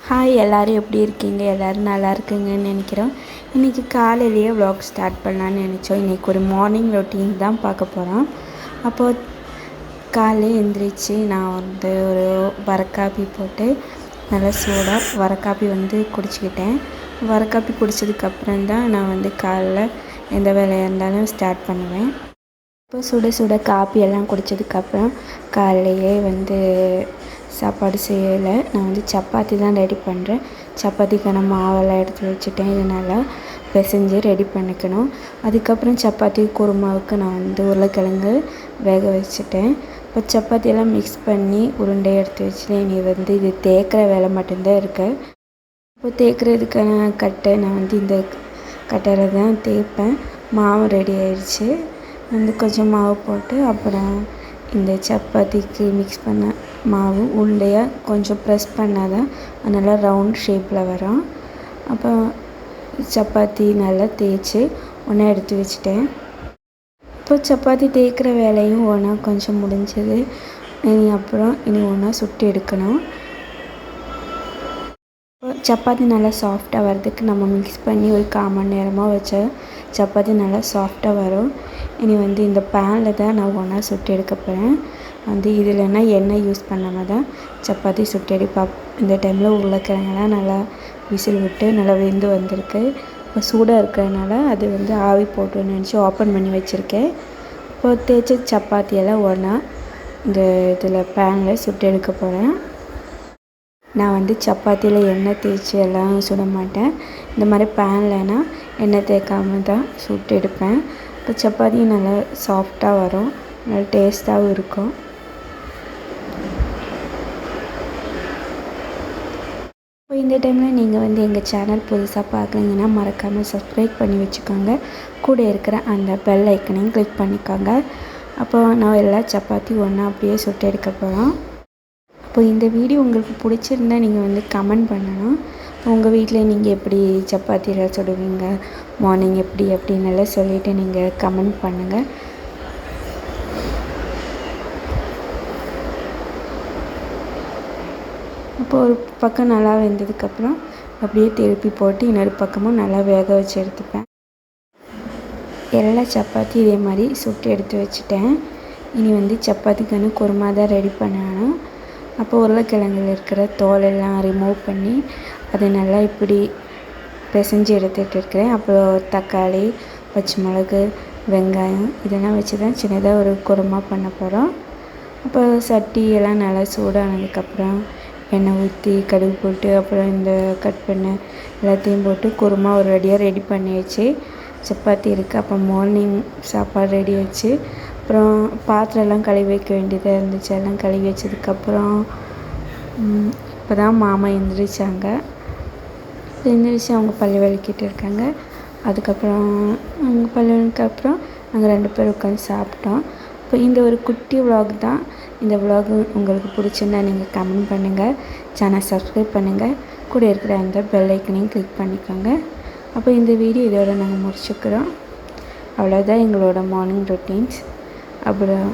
Hi, எல்லோரும் எப்படி இருக்கீங்க? எல்லோரும் நல்லா இருக்குங்கன்னு நினைக்கிறோம். இன்றைக்கி காலையிலேயே vlog ஸ்டார்ட் பண்ணலான்னு நினச்சோம். இன்றைக்கி ஒரு மார்னிங் ரொட்டீன் தான் பார்க்க போகிறோம். அப்போது காலையில் எழுந்திரிச்சு நான் ஒரு வரக்காப்பி போட்டு நல்லா சூடாக வரக்காப்பி குடிச்சிக்கிட்டேன். வரக்காப்பி குடித்ததுக்கப்புறம் தான் நான் காலைல எந்த வேலையாக இருந்தாலும் ஸ்டார்ட் பண்ணுவேன். இப்போ சுட சுட காப்பி எல்லாம் குடித்ததுக்கப்புறம் காலையிலேயே சாப்பாடு செய்யலை. நான் சப்பாத்தி தான் ரெடி பண்ணுறேன். சப்பாத்திக்கான மாவெல்லாம் எடுத்து வச்சுட்டேன். இதை நல்லா பிசைஞ்சு ரெடி பண்ணிக்கணும். அதுக்கப்புறம் சப்பாத்தி குருமாவுக்கு நான் உருளைக்கிழங்கு வேக வச்சுட்டேன். இப்போ சப்பாத்தியெல்லாம் மிக்ஸ் பண்ணி உருண்டை எடுத்து வச்சுட்டேன். இனி இது தேய்க்கிற வேலை மட்டும்தான் இருக்குது. இப்போ தேய்க்கிறதுக்கான கட்டை நான் இந்த கட்டையில் தான் தேய்ப்பேன். மாவு ரெடி ஆயிடுச்சு. கொஞ்சம் மாவு போட்டு அப்புறம் இந்த சப்பாத்திக்கு மிக்ஸ் பண்ண மாவு உருண்டையாக கொஞ்சம் ப்ரெஸ் பண்ணால் தான் நல்லா ரவுண்ட் ஷேப்பில் வரும். அப்போ சப்பாத்தி நல்லா தேய்ச்சி ஒன்றா எடுத்து வச்சுட்டேன். இப்போ சப்பாத்தி தேய்க்கிற வேலையும் ஒன்றா கொஞ்சம் முடிஞ்சது. இனி ஒன்றா சுட்டு எடுக்கணும். சப்பாத்தி நல்லா சாஃப்டாக வர்றதுக்கு நம்ம மிக்ஸ் பண்ணி ஒரு 1/4 மணி நேரமாக வச்சா சப்பாத்தி நல்லா சாஃப்டாக வரும். இனி இந்த பேனில் தான் நான் ஒன்றா சுட்டு எடுக்க போகிறேன். இதில்னா எண்ணெய் யூஸ் பண்ணாமல் தான் சப்பாத்தி சுட்டு எடுப்பேன். இந்த டைமில் உருளைக்கிழங்கெல்லாம் நல்லா விசில் விட்டு நல்லா வெந்து வந்திருக்கு. இப்போ சூடாக இருக்கிறதுனால அது ஆவி போட்டு நினச்சி ஓப்பன் பண்ணி வச்சுருக்கேன். இப்போ தேய்ச்ச சப்பாத்தியெல்லாம் ஒன்றா இந்த இதில் பேனில் சுட்டு எடுக்க போகிறேன். நான் சப்பாத்தியில் எண்ணெய் தேய்ச்சி எல்லாம் சுட மாட்டேன். இந்த மாதிரி பேன்லனா எண்ணெய் தேய்க்காம தான் சுட்டு எடுப்பேன். இப்போ சப்பாத்தியும் நல்லா சாஃப்டாக வரும், நல்லா டேஸ்ட்டாகவும் இருக்கும். இப்போ இந்த டைமில் நீங்கள் எங்கள் சேனல் புதுசாக பார்க்குறீங்கன்னா மறக்காமல் சப்ஸ்கிரைப் பண்ணி வச்சுக்கோங்க. கூட இருக்கிற அந்த பெல் ஐக்கனையும் கிளிக் பண்ணிக்கோங்க. அப்போ நான் எல்லா சப்பாத்தி ஒன்றா அப்படியே சுட்டு எடுக்க போகிறோம். இப்போ இந்த வீடியோ உங்களுக்கு பிடிச்சிருந்தா நீங்கள் கமெண்ட் பண்ணணும். உங்கள் வீட்டில் நீங்கள் எப்படி சப்பாத்தியில் சுடுவீங்க, மார்னிங் எப்படி அப்படின்னெல்லாம் சொல்லிவிட்டு நீங்கள் கமெண்ட் பண்ணுங்கள். அப்போ ஒரு பக்கம் நல்லா வெந்ததுக்கப்புறம் அப்படியே திருப்பி போட்டு இன்னொரு பக்கமும் நல்லா வேக வச்சு எடுத்துப்பேன். எல்லா சப்பாத்தி இதே மாதிரி சுட்டு எடுத்து வச்சுட்டேன். இனி சப்பாத்திக்கான குருமா தான் ரெடி பண்ணணும். அப்போ உருளைக்கிழங்கில் இருக்கிற தோலெல்லாம் ரிமூவ் பண்ணி அதை நல்லா இப்படி பிசைஞ்சு எடுத்துகிட்டு இருக்கிறேன். அப்புறம் தக்காளி, பச்சை மிளகு, வெங்காயம் இதெல்லாம் வச்சு தான் சின்னதாக ஒரு குருமா பண்ண போகிறோம். அப்போ சட்டி எல்லாம் நல்லா சூடானதுக்கப்புறம் எண்ணெய் ஊற்றி கடுகு போட்டு அப்புறம் இந்த கட் பண்ண எல்லாத்தையும் போட்டு குருமா ஒரு ரெடி பண்ணியாச்சு. சப்பாத்தி இருக்குது. அப்போ மார்னிங் சாப்பாடு ரெடி ஆச்சு. அப்புறம் பாத்திரம்லாம் கழுவி வைக்க வேண்டியதாக இருந்துச்சு. எல்லாம் கழுவி வச்சதுக்கப்புறம் இப்போ தான் மாமா எழுந்திரிச்சாங்க. எழுந்திரிச்சு அவங்க பல்லு விளக்கிட்டு இருக்காங்க. அதுக்கப்புறம் அவங்க பல்லு விளக்கப்புறம் நாங்கள் 2 பேரும் உட்காந்து சாப்பிட்டோம். இப்போ இந்த ஒரு குட்டி vlog தான். இந்த vlog உங்களுக்கு பிடிச்சிருந்தா நீங்கள் கமெண்ட் பண்ணுங்கள், சேனல் சப்ஸ்கிரைப் பண்ணுங்கள், கூட இருக்கிற அந்த பெல் ஐக்கனையும் கிளிக் பண்ணிக்கோங்க. அப்போ இந்த வீடியோ இதோட நாங்கள் முடிச்சுக்கிறோம். அவ்வளோதான் எங்களோட மார்னிங் ரொட்டீன்ஸ். அப்புறம்